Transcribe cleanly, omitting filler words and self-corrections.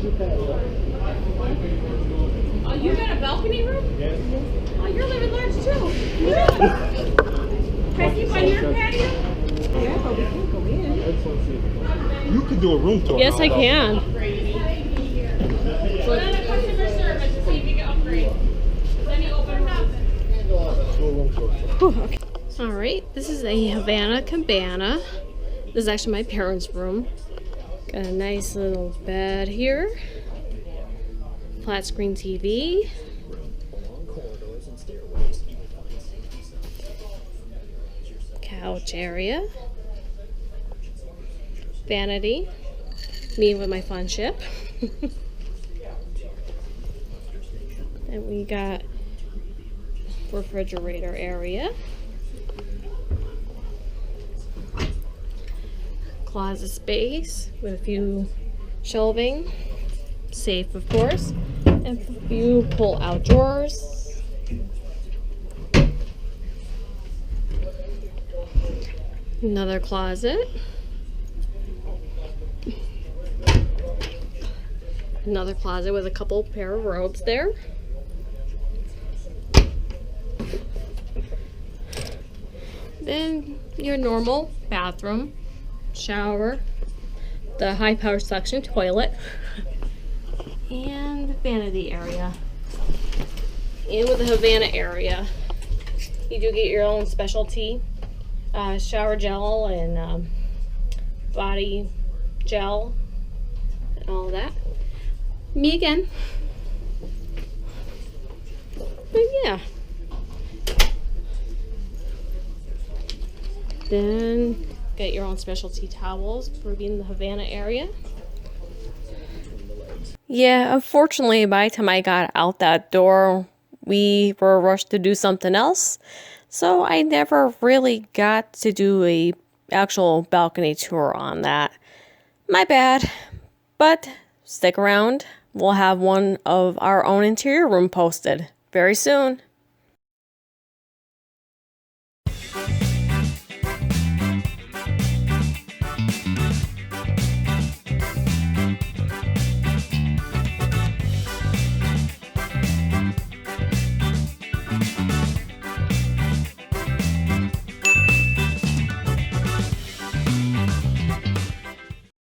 Oh, you got a balcony room? Yes. Oh, you're living large too. Yeah. Can I sleep on your patio? Yeah, but we can't go in. You could do a room tour. Yes, I can. Put on a customer service to see if you can upgrade. Then you open it up. Do a room tour. Whew, okay. All right, this is a Havana Cabana. This is actually my parents' room. Got a nice little bed here. Flat screen TV. Couch area. Vanity. Me with my fun ship. And we got refrigerator area. Closet space with a few shelving. Safe, of course. And a few pull-out drawers. Another closet. Another closet with a couple pair of robes there. Then your normal bathroom, shower, the high power suction toilet, and the vanity area. And with the Havana area, you do get your own specialty shower gel and body gel and all that. Me again. But yeah. Then get your own specialty towels for being in the Havana area. Yeah, unfortunately, by the time I got out that door, we were rushed to do something else. So I never really got to do a actual balcony tour on that. My bad. But stick around. We'll have one of our own interior room posted very soon.